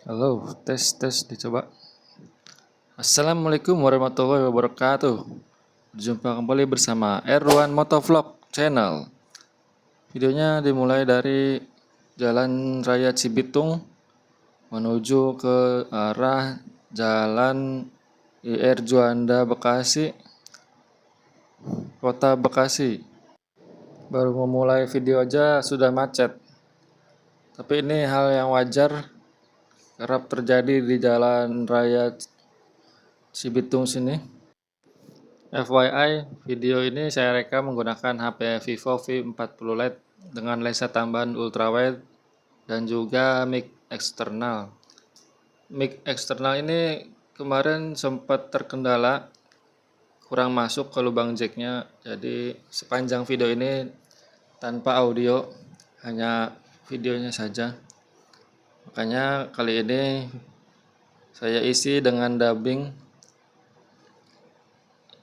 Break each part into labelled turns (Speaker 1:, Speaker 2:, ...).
Speaker 1: Halo, tes tes dicoba. Assalamualaikum warahmatullahi wabarakatuh. Jumpa kembali bersama Erwan Motovlog Channel. Videonya dimulai dari Jalan Raya Cibitung menuju ke arah Jalan IR Juanda Bekasi, Kota Bekasi. Baru memulai video aja sudah macet. Tapi ini hal yang wajar kerap terjadi di Jalan Raya Cibitung sini. FYI, video ini saya rekam menggunakan HP Vivo V40 Lite dengan lensa tambahan ultrawide dan juga mic eksternal. Mic eksternal ini kemarin sempat terkendala, kurang masuk ke lubang jacknya, jadi sepanjang video ini tanpa audio, hanya videonya saja. Makanya kali ini saya isi dengan dubbing.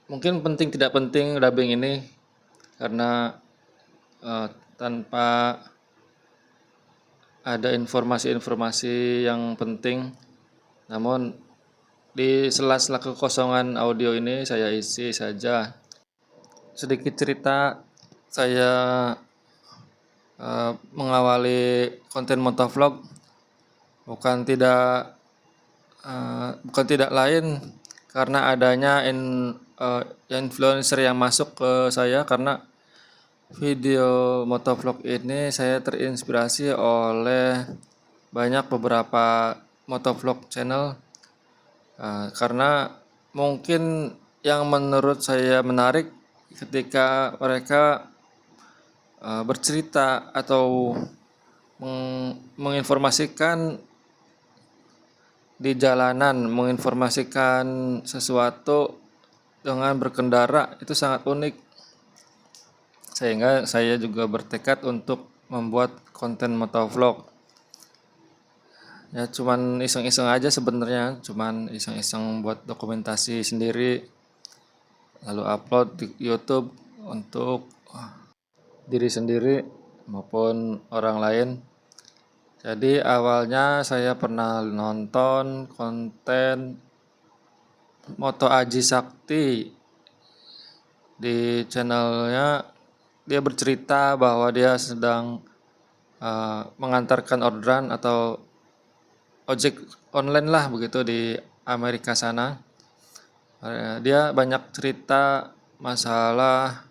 Speaker 1: Mungkin penting tidak penting dubbing ini karena tanpa ada informasi-informasi yang penting. Namun di sela-sela kekosongan audio ini saya isi saja sedikit cerita saya mengawali konten motovlog bukan tidak lain karena adanya influencer yang masuk ke saya. Karena video motovlog ini saya terinspirasi oleh beberapa motovlog channel, karena mungkin yang menurut saya menarik ketika mereka bercerita atau menginformasikan di jalanan, menginformasikan sesuatu dengan berkendara, itu sangat unik. Sehingga saya juga bertekad untuk membuat konten motovlog. Ya cuman iseng-iseng aja sebenarnya, cuman iseng-iseng buat dokumentasi sendiri, lalu upload di YouTube untuk diri sendiri maupun orang lain. Jadi awalnya saya pernah nonton konten Moto Aji Sakti di channelnya. Dia bercerita bahwa dia sedang mengantarkan orderan atau ojek online lah begitu di Amerika sana. Dia banyak cerita masalah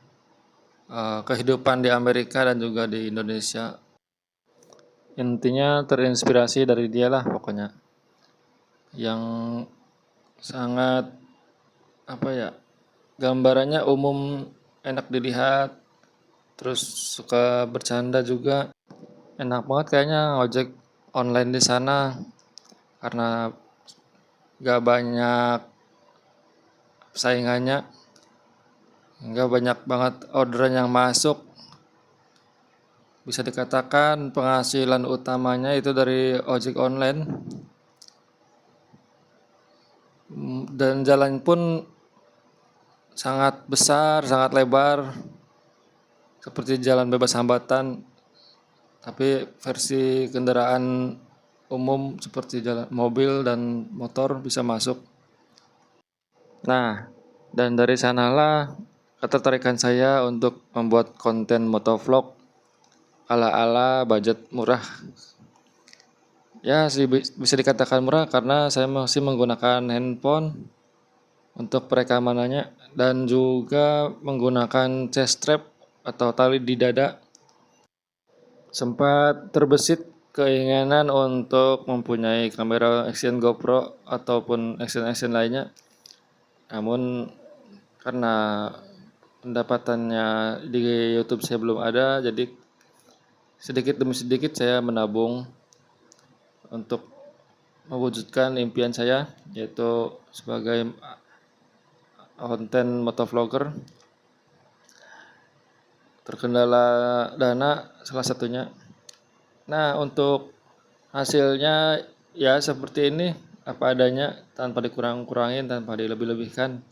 Speaker 1: kehidupan di Amerika dan juga di Indonesia. Intinya terinspirasi dari dia lah pokoknya. Yang sangat gambarannya umum, enak dilihat, terus suka bercanda juga. Enak banget kayaknya ojek online di sana karena gak banyak saingannya, gak banyak banget orderan yang masuk. Bisa dikatakan penghasilan utamanya itu dari ojek online. Dan jalan pun sangat besar, sangat lebar, seperti jalan bebas hambatan, tapi versi kendaraan umum seperti jalan mobil dan motor bisa masuk. Nah, dan dari sanalah ketertarikan saya untuk membuat konten motovlog ala-ala budget murah. Ya, bisa dikatakan murah karena saya masih menggunakan handphone untuk perekamanannya dan juga menggunakan chest strap atau tali di dada. Sempat terbesit keinginan untuk mempunyai kamera action GoPro ataupun action lainnya. Namun karena pendapatannya di YouTube saya belum ada, jadi sedikit demi sedikit saya menabung untuk mewujudkan impian saya, yaitu sebagai konten motovlogger. Terkendala dana salah satunya. Nah, untuk hasilnya ya seperti ini, apa adanya, tanpa dikurang-kurangin, tanpa dilebih-lebihkan.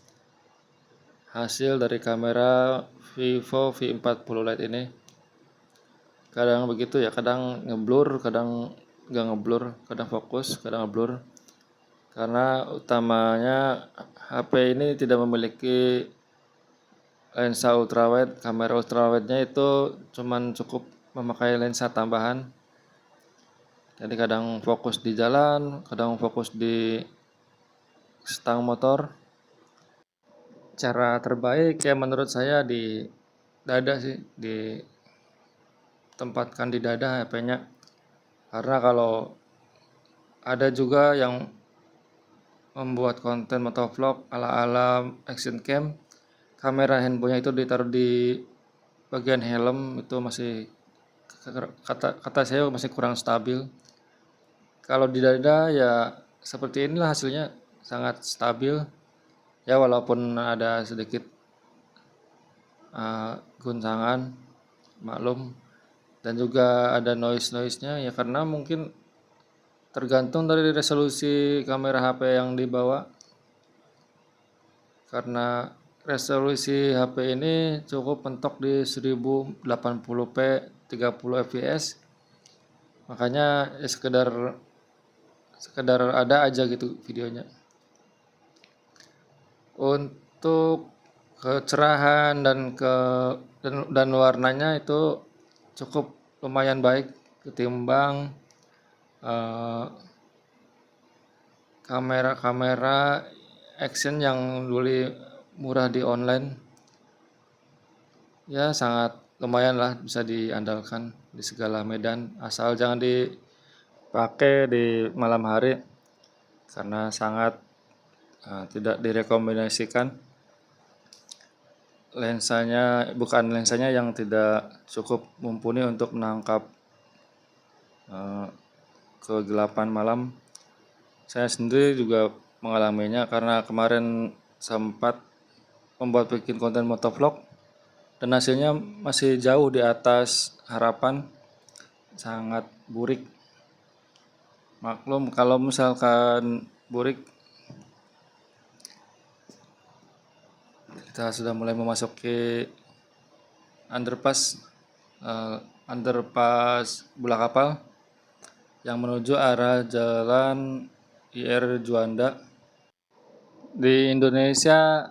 Speaker 1: Hasil dari kamera Vivo V40 Lite ini kadang begitu ya, kadang ngeblur, kadang nggak ngeblur, kadang fokus, kadang ngeblur. Karena utamanya HP ini tidak memiliki lensa ultrawide. Kamera ultrawide-nya itu cuman cukup memakai lensa tambahan. Jadi kadang fokus di jalan, kadang fokus di stang motor. Cara terbaik ya menurut saya di dada sih, ditempatkan di dada HP-nya. Karena kalau ada juga yang membuat konten motovlog ala-ala action cam, kamera handphonenya itu ditaruh di bagian helm, itu masih kata saya masih kurang stabil. Kalau di dada ya seperti inilah hasilnya, sangat stabil. Ya walaupun ada sedikit guncangan, maklum, dan juga ada noise-nya ya karena mungkin tergantung dari resolusi kamera HP yang dibawa. Karena resolusi HP ini cukup mentok di 1080p 30 fps. Makanya ya sekedar ada aja gitu videonya. Untuk kecerahan dan warnanya itu cukup lumayan baik ketimbang kamera-kamera action yang dulu murah di online. Ya sangat lumayan lah, bisa diandalkan di segala medan, asal jangan dipakai di malam hari karena sangat tidak direkomendasikan. Lensanya yang tidak cukup mumpuni untuk menangkap kegelapan malam. Saya sendiri juga mengalaminya karena kemarin sempat bikin konten motovlog dan hasilnya masih jauh di atas harapan, sangat burik. Maklum kalau misalkan burik, kita sudah mulai memasuki underpass Bola Kapal yang menuju arah jalan IR Juanda. Di Indonesia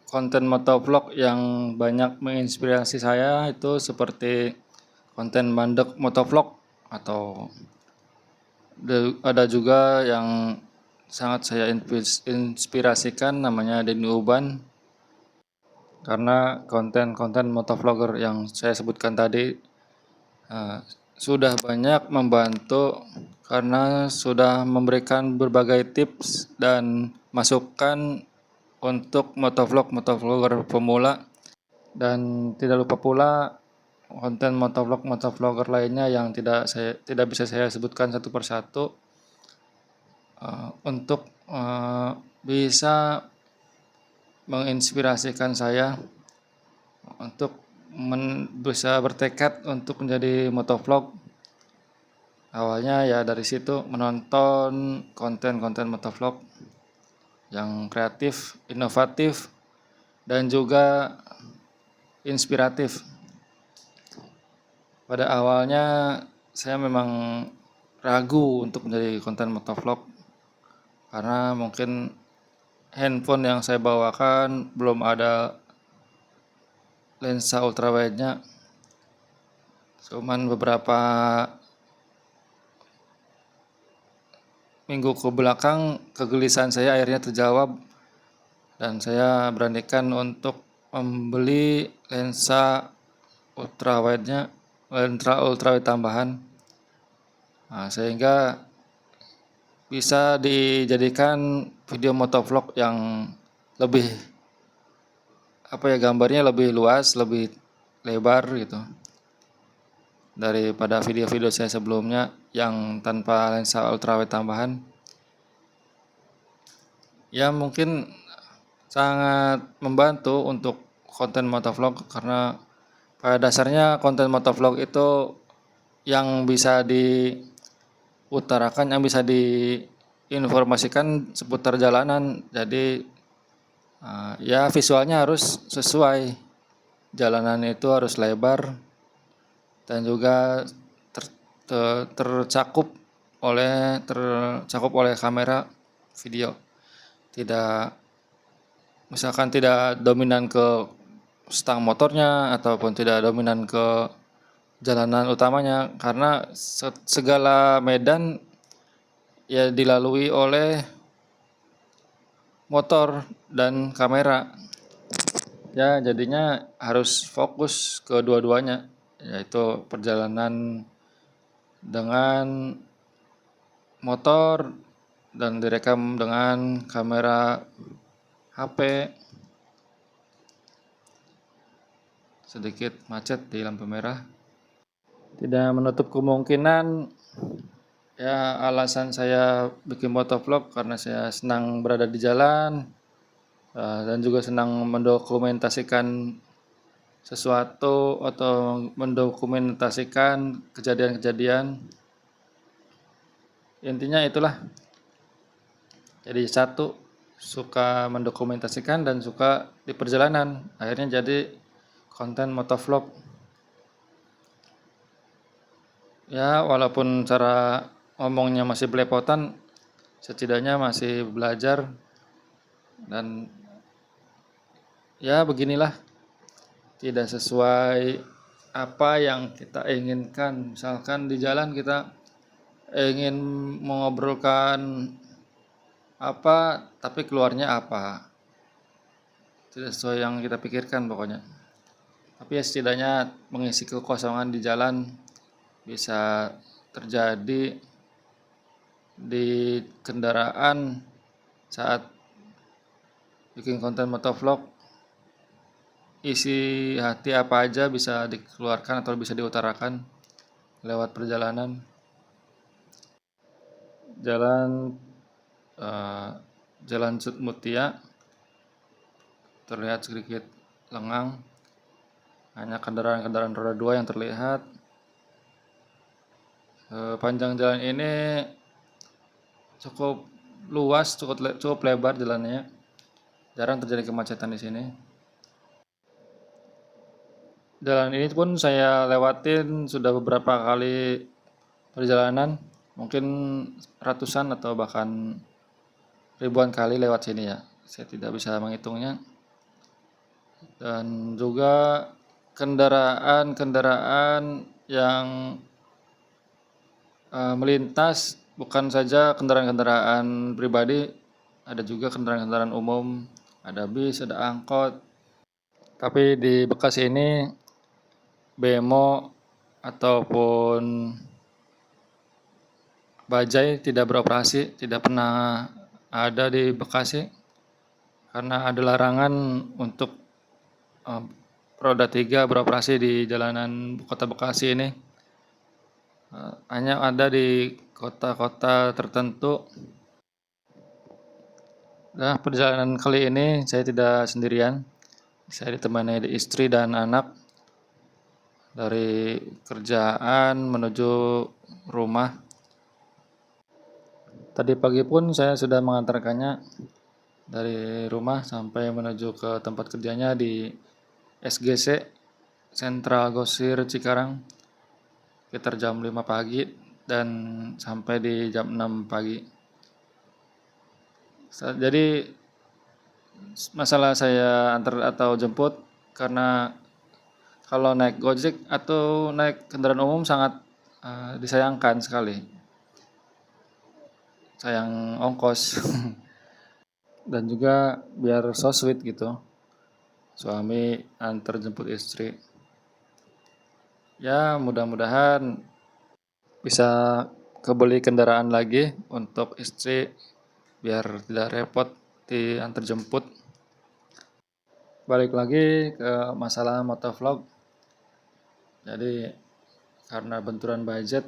Speaker 1: konten motovlog yang banyak menginspirasi saya itu seperti konten Mandek Motovlog, atau ada juga yang sangat saya inspirasikan namanya Denny Uban. Karena konten-konten motovlogger yang saya sebutkan tadi sudah banyak membantu karena sudah memberikan berbagai tips dan masukan untuk motovlogger pemula. Dan tidak lupa pula konten motovlogger lainnya yang tidak bisa saya sebutkan satu persatu untuk bisa menginspirasikan saya untuk bisa bertekad untuk menjadi motovlog. Awalnya ya dari situ, menonton konten-konten motovlog yang kreatif, inovatif, dan juga inspiratif. Pada awalnya saya memang ragu untuk menjadi konten motovlog karena mungkin handphone yang saya bawakan belum ada lensa ultrawide-nya. Cuman beberapa minggu ke belakang kegelisahan saya akhirnya terjawab dan saya beranikan untuk membeli lensa ultrawide tambahan. Sehingga bisa dijadikan video motovlog yang lebih gambarnya lebih luas, lebih lebar gitu daripada video-video saya sebelumnya yang tanpa lensa ultrawide tambahan. Ya mungkin sangat membantu untuk konten motovlog karena pada dasarnya konten motovlog itu yang bisa diutarakan, yang bisa diinformasikan seputar jalanan. Jadi ya visualnya harus sesuai, jalanan itu harus lebar dan juga tercakup oleh kamera video. Misalkan tidak dominan ke stang motornya ataupun tidak dominan ke jalanan utamanya, karena segala medan ya dilalui oleh motor dan kamera. Ya jadinya harus fokus ke dua-duanya, yaitu perjalanan dengan motor dan direkam dengan kamera HP. Sedikit macet di lampu merah. Tidak menutup kemungkinan ya alasan saya bikin motovlog karena saya senang berada di jalan dan juga senang mendokumentasikan sesuatu atau mendokumentasikan kejadian-kejadian. Intinya itulah. Jadi satu, suka mendokumentasikan dan suka di perjalanan. Akhirnya jadi konten motovlog. Ya walaupun cara ngomongnya masih belepotan, setidaknya masih belajar. Dan ya beginilah, tidak sesuai apa yang kita inginkan. Misalkan di jalan kita ingin mengobrolkan apa, tapi keluarnya apa, tidak sesuai yang kita pikirkan pokoknya. Tapi ya setidaknya mengisi kekosongan di jalan bisa terjadi di kendaraan saat bikin konten motovlog. Isi hati apa aja bisa dikeluarkan atau bisa diutarakan lewat perjalanan. Jalan Sudmutia terlihat sedikit lengang, hanya kendaraan-kendaraan roda 2 yang terlihat. Panjang jalan ini cukup luas, cukup lebar jalannya. Jarang terjadi kemacetan di sini. Jalan ini pun saya lewatin sudah beberapa kali perjalanan, mungkin ratusan atau bahkan ribuan kali lewat sini ya. Saya tidak bisa menghitungnya. Dan juga kendaraan-kendaraan yang melintas bukan saja kendaraan-kendaraan pribadi, ada juga kendaraan-kendaraan umum, ada bis, ada angkot. Tapi di Bekasi ini bemo ataupun bajai tidak beroperasi, tidak pernah ada di Bekasi karena ada larangan untuk roda 3 beroperasi di jalanan kota Bekasi ini. Hanya ada di kota-kota tertentu. Nah, perjalanan kali ini saya tidak sendirian. Saya ditemani istri dan anak dari kerjaan menuju rumah. Tadi pagi pun saya sudah mengantarkannya dari rumah sampai menuju ke tempat kerjanya di SGC Sentral Gosir Cikarang sekitar jam 5 pagi dan sampai di jam 6 pagi. Jadi masalah saya antar atau jemput karena kalau naik Gojek atau naik kendaraan umum sangat disayangkan sekali. Sayang ongkos. Dan juga biar so sweet gitu. Suami antar jemput istri. Ya mudah-mudahan bisa kebeli kendaraan lagi untuk istri biar tidak repot diantar jemput. Balik lagi ke masalah motovlog. Jadi karena benturan budget,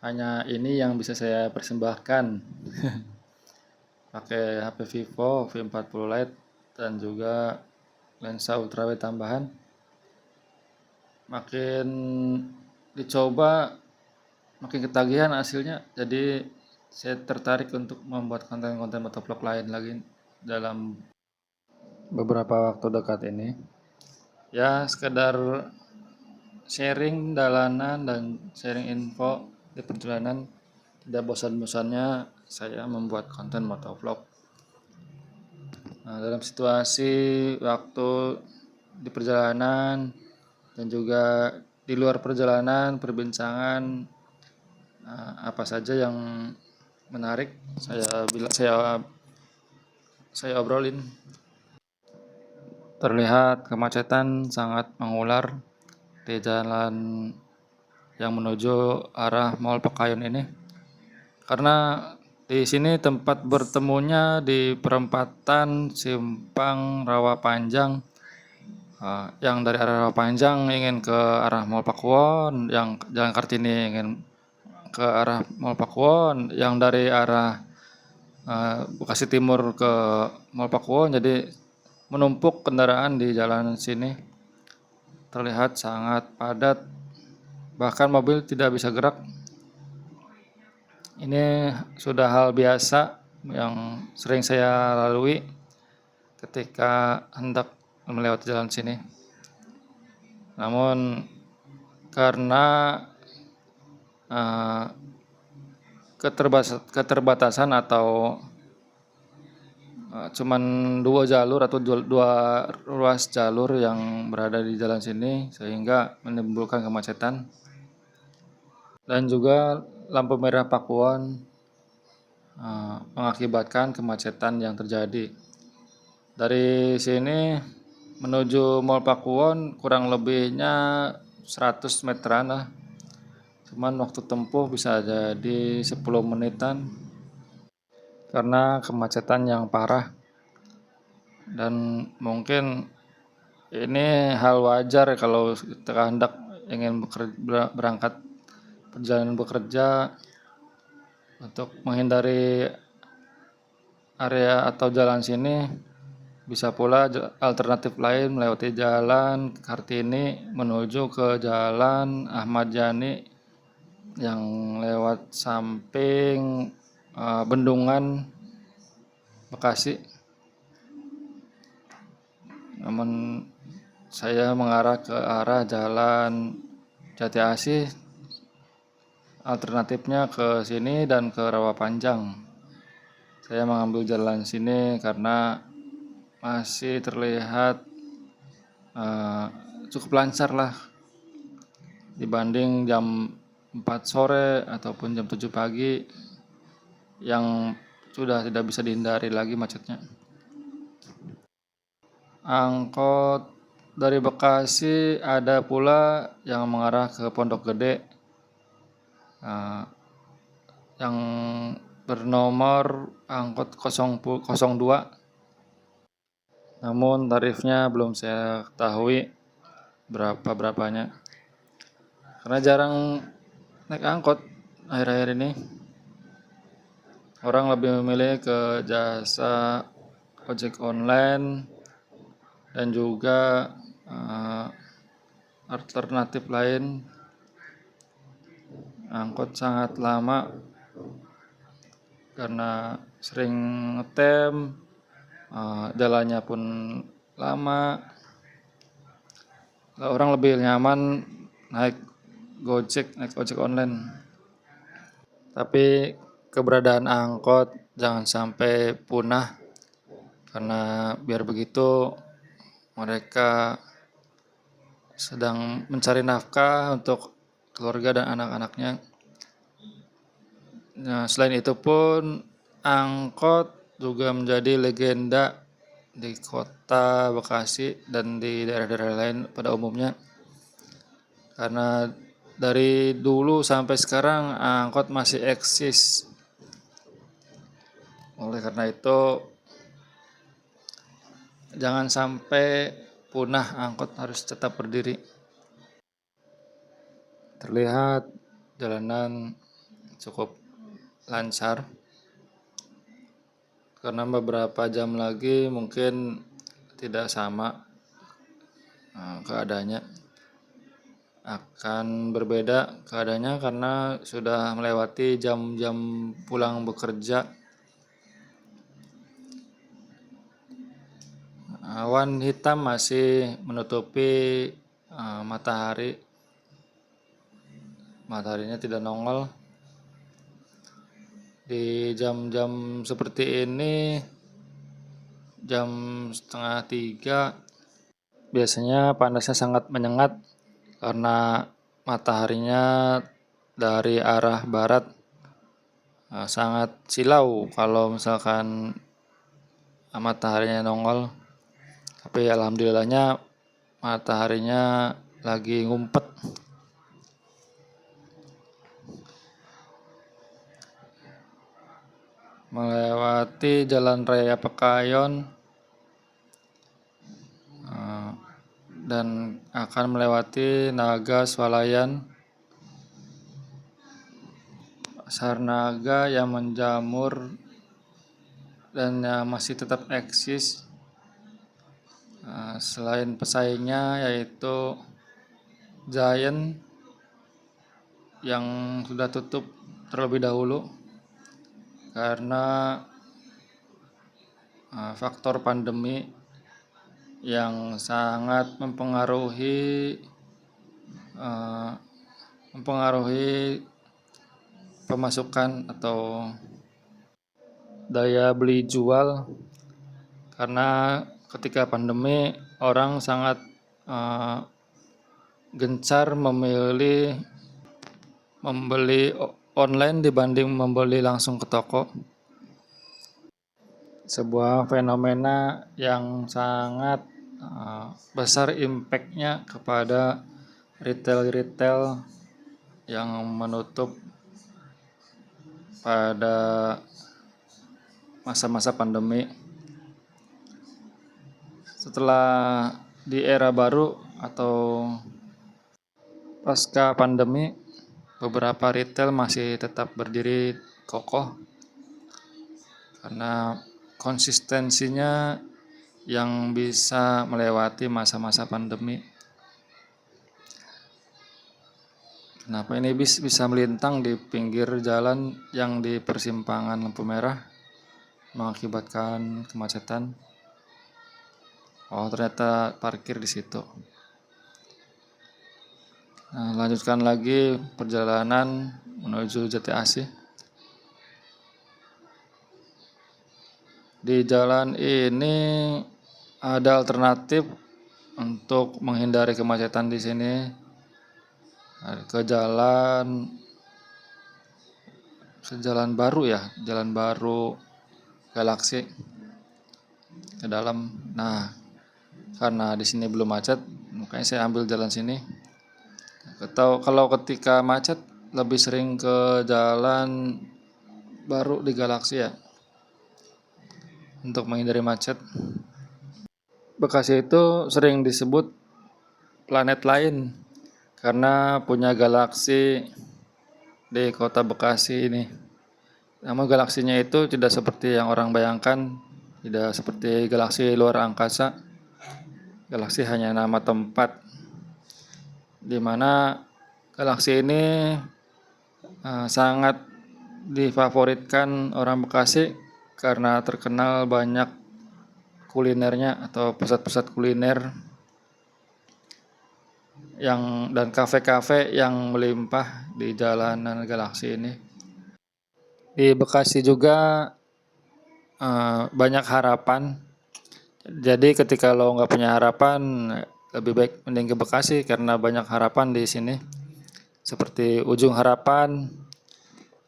Speaker 1: hanya ini yang bisa saya persembahkan. Pakai HP Vivo V40 Lite dan juga lensa ultrawide tambahan. Makin dicoba makin ketagihan hasilnya, jadi saya tertarik untuk membuat konten-konten motovlog lain lagi dalam beberapa waktu dekat ini. Ya sekedar sharing dalanan dan sharing info di perjalanan. Tidak bosan-bosannya saya membuat konten motovlog. Nah, dalam situasi waktu di perjalanan dan juga di luar perjalanan, perbincangan apa saja yang menarik saya obrolin. Terlihat kemacetan sangat mengular di jalan yang menuju arah Mall Pekayun ini, karena di sini tempat bertemunya di perempatan Simpang Rawa Panjang. Yang dari arah Rawa Panjang ingin ke arah Mall Pakuwon, yang Jalan Kartini ingin ke arah Mall Pakuwon, yang dari arah Bekasi Timur ke Mall Pakuwon. Jadi menumpuk kendaraan di jalan sini, terlihat sangat padat, bahkan mobil tidak bisa gerak. Ini sudah hal biasa yang sering saya lalui ketika hendak melewati jalan sini. Namun karena keterbatasan atau cuman 2 jalur atau 2 ruas jalur yang berada di jalan sini, sehingga menimbulkan kemacetan. Dan juga lampu merah Pakuwon mengakibatkan kemacetan yang terjadi. Dari sini menuju Mall Pakuwon kurang lebihnya 100 meteran lah. Cuman waktu tempuh bisa jadi 10 menitan karena kemacetan yang parah. Dan mungkin ini hal wajar kalau kita hendak ingin berangkat perjalanan bekerja, untuk menghindari area atau jalan sini. Bisa pula alternatif lain melewati jalan Kartini menuju ke jalan Ahmad Yani yang lewat samping Bendungan Bekasi. Namun saya mengarah ke arah jalan Jati Asih, alternatifnya ke sini dan ke Rawa Panjang. Saya mengambil jalan sini karena masih terlihat cukup lancar lah dibanding jam 4 sore ataupun jam 7 pagi yang sudah tidak bisa dihindari lagi macetnya. Angkot dari Bekasi ada pula yang mengarah ke Pondok Gede, yang bernomor angkot 02. Namun tarifnya belum saya ketahui berapanya, karena jarang naik angkot akhir-akhir ini. Orang lebih memilih ke jasa ojek online dan juga alternatif lain. Angkot sangat lama karena sering ngetem, jalannya pun lama. Orang lebih nyaman naik ojek online. Tapi keberadaan angkot jangan sampai punah, karena biar begitu mereka sedang mencari nafkah untuk keluarga dan anak-anaknya. Nah, selain itu pun angkot juga menjadi legenda di kota Bekasi dan di daerah-daerah lain pada umumnya, karena dari dulu sampai sekarang angkot masih eksis. Oleh karena itu jangan sampai punah, angkot harus tetap berdiri. Terlihat jalanan cukup lancar, karena beberapa jam lagi mungkin tidak sama keadaannya, akan berbeda keadaannya karena sudah melewati jam-jam pulang bekerja. Awan hitam masih menutupi matahari mataharinya tidak nongol. Di jam-jam seperti ini, jam setengah 3, biasanya panasnya sangat menyengat karena mataharinya dari arah barat. Sangat silau kalau misalkan mataharinya nongol. Tapi alhamdulillahnya mataharinya lagi ngumpet. Melewati Jalan Raya Pekayon dan akan melewati Naga Swalayan, pasar naga yang menjamur dan yang masih tetap eksis. Selain pesaingnya yaitu Giant yang sudah tutup terlebih dahulu karena faktor pandemi yang sangat mempengaruhi pemasukan atau daya beli jual, karena ketika pandemi orang sangat gencar membeli online dibanding membeli langsung ke toko. Sebuah fenomena yang sangat besar impact-nya kepada retail yang menutup pada masa-masa pandemi. Setelah di era baru atau pasca pandemi, beberapa retail masih tetap berdiri kokoh karena konsistensinya yang bisa melewati masa-masa pandemi. Kenapa ini bisa melintang di pinggir jalan yang di persimpangan lampu merah mengakibatkan kemacetan? Oh, ternyata parkir di situ. Nah, lanjutkan lagi perjalanan menuju Jati Asih. Di jalan ini ada alternatif untuk menghindari kemacetan di sini. Ke jalan baru ya, jalan baru Galaksi ke dalam. Nah, karena di sini belum macet, makanya saya ambil jalan sini. Atau kalau ketika macet lebih sering ke jalan baru di Galaksi ya, untuk menghindari macet. Bekasi itu sering disebut planet lain karena punya galaksi di kota Bekasi ini. Namun galaksinya itu tidak seperti yang orang bayangkan, tidak seperti galaksi luar angkasa. Galaksi hanya nama tempat, di mana galaksi ini sangat difavoritkan orang Bekasi karena terkenal banyak kulinernya atau pusat-pusat kuliner dan kafe-kafe yang melimpah di jalanan Galaksi ini. Di Bekasi juga banyak harapan. Jadi ketika lo nggak punya harapan, lebih baik mending ke Bekasi karena banyak harapan di sini. Seperti Ujung Harapan,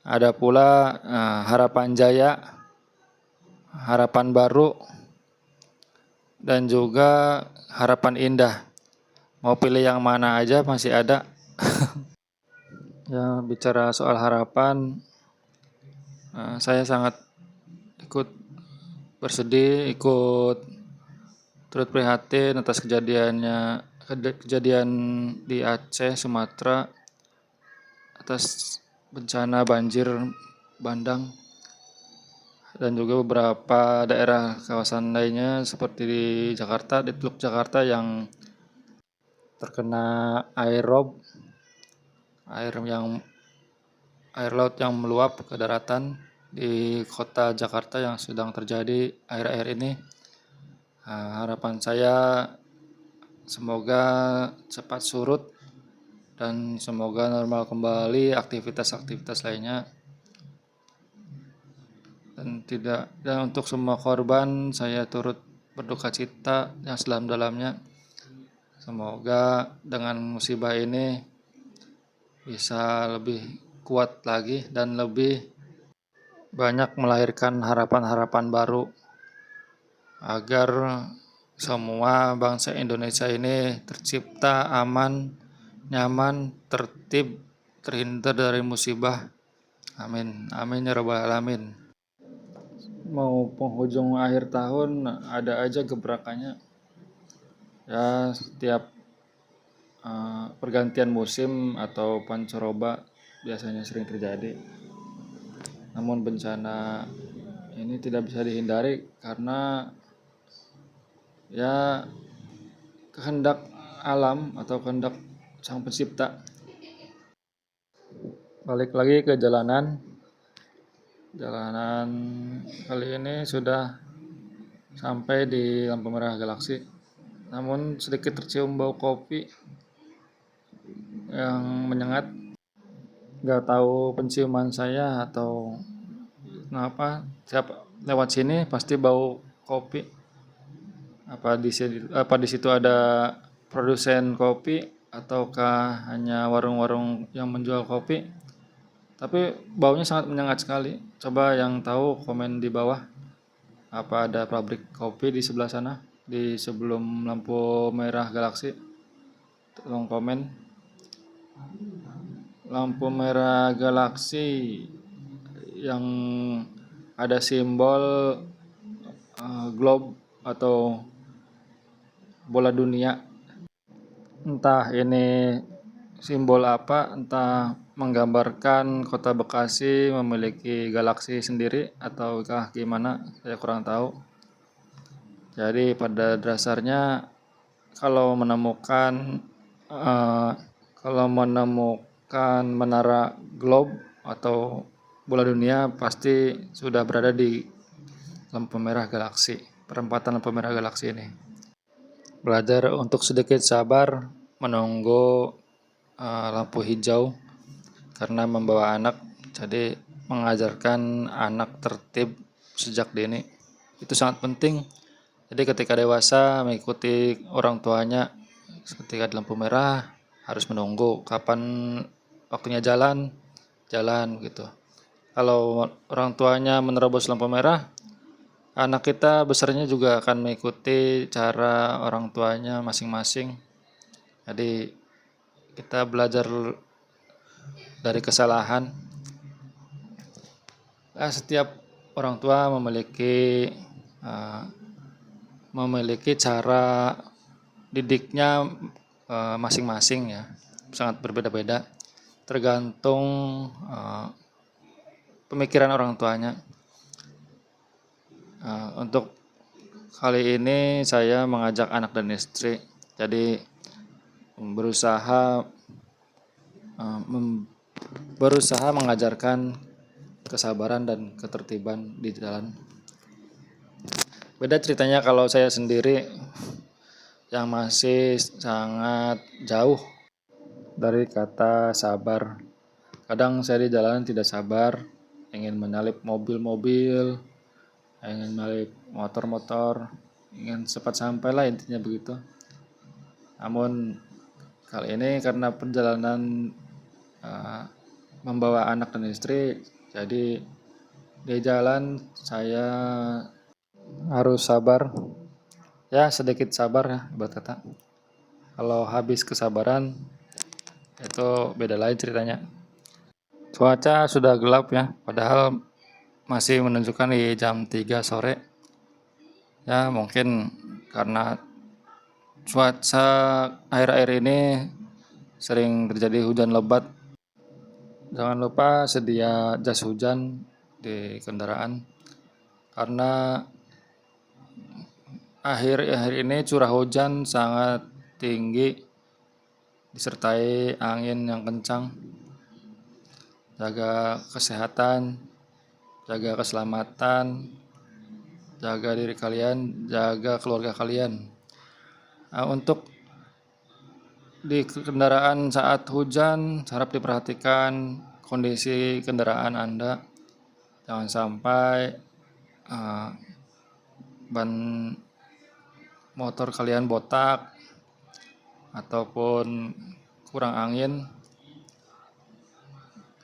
Speaker 1: ada pula Harapan Jaya, Harapan Baru, dan juga Harapan Indah. Mau pilih yang mana aja masih ada. Ya, bicara soal harapan, saya sangat ikut bersedih, ikut turut prihatin atas kejadian di Aceh, Sumatera, atas bencana banjir bandang, dan juga beberapa daerah kawasan lainnya seperti di Jakarta, di Teluk Jakarta yang terkena air laut yang meluap ke daratan di kota Jakarta yang sedang terjadi akhir-akhir ini. Harapan saya semoga cepat surut dan semoga normal kembali aktivitas-aktivitas lainnya. Dan untuk semua korban saya turut berduka cita yang sedalam-dalamnya. Semoga dengan musibah ini bisa lebih kuat lagi dan lebih banyak melahirkan harapan-harapan baru agar semua bangsa Indonesia ini tercipta aman, nyaman, tertib, terhindar dari musibah. Amin. Amin ya rabbal alamin. Mau penghujung akhir tahun ada aja gebrakannya. Ya, setiap pergantian musim atau pancoroba biasanya sering terjadi. Namun bencana ini tidak bisa dihindari karena ya kehendak alam atau kehendak sang pencipta. Balik lagi ke jalanan kali ini sudah sampai di lampu merah Galaksi, namun sedikit tercium bau kopi yang menyengat. Gak tahu penciuman saya atau kenapa, siapa lewat sini pasti bau kopi. Apa di situ ada produsen kopi ataukah hanya warung-warung yang menjual kopi? Tapi baunya sangat menyengat sekali. Coba yang tahu komen di bawah. Apa ada pabrik kopi di sebelah sana, di sebelum lampu merah Galaksi? Tolong komen. Lampu merah Galaksi yang ada simbol globe atau bola dunia. Entah ini simbol apa, entah menggambarkan kota Bekasi memiliki galaksi sendiri ataukah gimana, saya kurang tahu. Jadi pada dasarnya kalau menemukan menara globe atau bola dunia pasti sudah berada di lampu merah Galaksi, perempatan lampu merah Galaksi ini. Belajar untuk sedikit sabar menunggu lampu hijau karena membawa anak, jadi mengajarkan anak tertib sejak dini itu sangat penting. Jadi ketika dewasa mengikuti orang tuanya, ketika di lampu merah harus menunggu kapan waktunya jalan gitu. Kalau orang tuanya menerobos lampu merah, anak kita besarnya juga akan mengikuti cara orang tuanya masing-masing. Jadi kita belajar dari kesalahan. Setiap orang tua memiliki cara didiknya masing-masing ya, sangat berbeda-beda tergantung pemikiran orang tuanya. Untuk kali ini saya mengajak anak dan istri, jadi berusaha mengajarkan kesabaran dan ketertiban di jalan. Beda ceritanya kalau saya sendiri yang masih sangat jauh dari kata sabar. Kadang saya di jalan tidak sabar, ingin menyalip mobil-mobil, ingin menyalip motor-motor, ingin cepat sampai lah, intinya begitu. Namun kali ini karena perjalanan membawa anak dan istri, jadi di jalan saya harus sabar. Ya sedikit sabar ya buat kata. Kalau habis kesabaran itu beda lain ceritanya. Cuaca sudah gelap ya, padahal masih menunjukkan di jam 3 sore. Ya mungkin karena cuaca akhir-akhir ini sering terjadi hujan lebat. Jangan lupa sedia jas hujan di kendaraan karena akhir-akhir ini curah hujan sangat tinggi disertai angin yang kencang. Jaga kesehatan, jaga keselamatan, jaga diri kalian, jaga keluarga kalian. Untuk di kendaraan saat hujan harap diperhatikan kondisi kendaraan Anda. Jangan sampai uh, ban motor kalian botak ataupun kurang angin.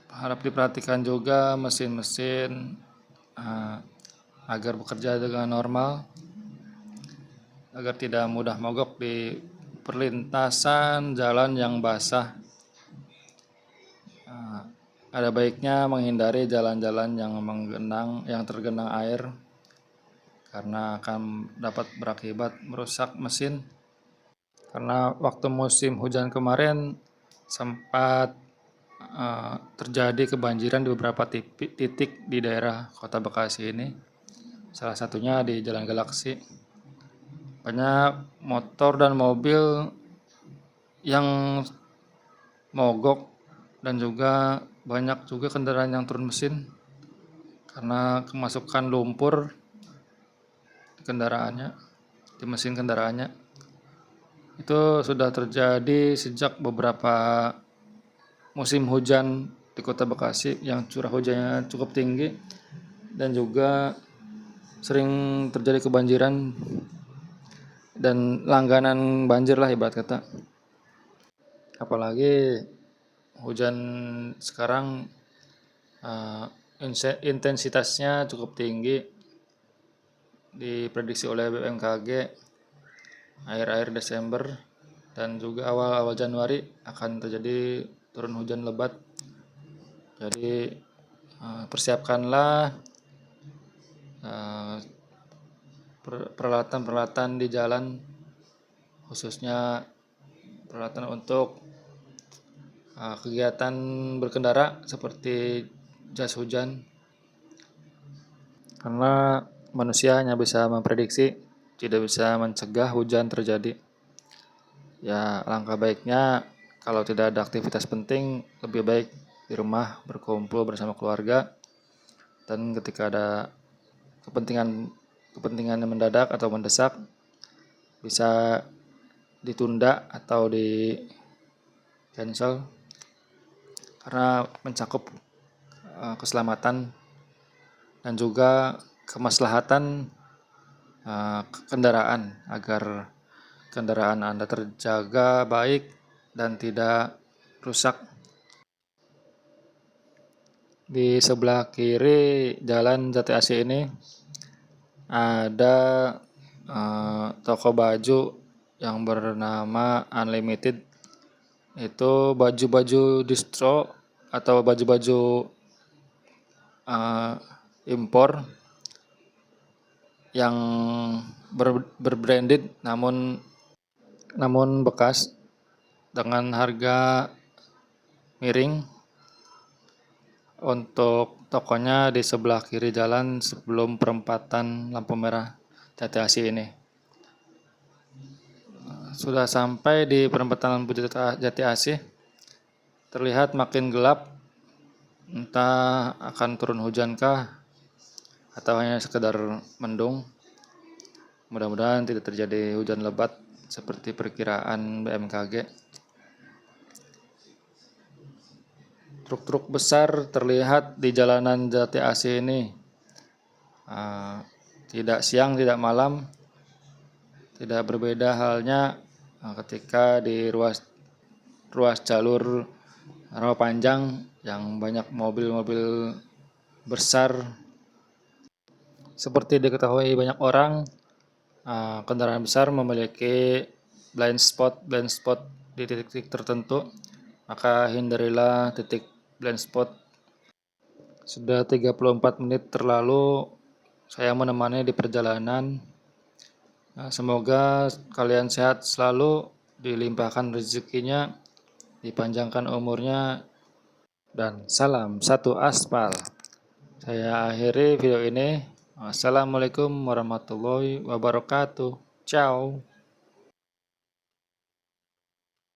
Speaker 1: Harap diperhatikan juga mesin-mesin agar bekerja dengan normal, agar tidak mudah mogok di perlintasan jalan yang basah. Ada baiknya menghindari jalan-jalan yang tergenang air karena akan dapat berakibat merusak mesin. Karena waktu musim hujan kemarin sempat terjadi kebanjiran di beberapa titik di daerah Kota Bekasi ini. Salah satunya di Jalan Galaksi. Banyak motor dan mobil yang mogok dan juga banyak juga kendaraan yang turun mesin karena kemasukan lumpur di kendaraannya, di mesin kendaraannya. Itu sudah terjadi sejak beberapa musim hujan di Kota Bekasi yang curah hujannya cukup tinggi dan juga sering terjadi kebanjiran dan langganan banjir lah ibarat kata. Apalagi hujan sekarang intensitasnya cukup tinggi, diprediksi oleh BMKG akhir-akhir Desember dan juga awal-awal Januari akan terjadi turun hujan lebat. Jadi persiapkanlah peralatan-peralatan di jalan, khususnya peralatan untuk kegiatan berkendara seperti jas hujan, karena manusia hanya bisa memprediksi, tidak bisa mencegah hujan terjadi. Ya, alangkah baiknya kalau tidak ada aktivitas penting, lebih baik di rumah berkumpul bersama keluarga, dan ketika ada kepentingan yang mendadak atau mendesak bisa ditunda atau di cancel karena mencakup keselamatan dan juga kemaslahatan kendaraan, agar kendaraan Anda terjaga baik dan tidak rusak. Di sebelah kiri jalan Jati Asih ini ada toko baju yang bernama Unlimited. Itu baju-baju distro atau baju-baju impor yang berbranded namun bekas dengan harga miring. Untuk tokonya di sebelah kiri jalan sebelum perempatan lampu merah Jati Asih ini. Sudah sampai di perempatan lampu Jati Asih, terlihat makin gelap. Entah akan turun hujankah atau hanya sekedar mendung. Mudah-mudahan tidak terjadi hujan lebat seperti perkiraan BMKG. Truk-truk besar terlihat di jalanan Jati Asih ini. Tidak siang, tidak malam. Tidak berbeda halnya ketika di ruas jalur rawa panjang yang banyak mobil-mobil besar. Seperti diketahui banyak orang, kendaraan besar memiliki blind spot di titik-titik tertentu. Maka hindarilah titik blind spot. Sudah 34 menit terlalu saya menemani di perjalanan. Semoga kalian sehat selalu, dilimpahkan rezekinya, dipanjangkan umurnya, dan salam satu aspal. Saya akhiri video ini. Wassalamualaikum warahmatullahi wabarakatuh. Ciao.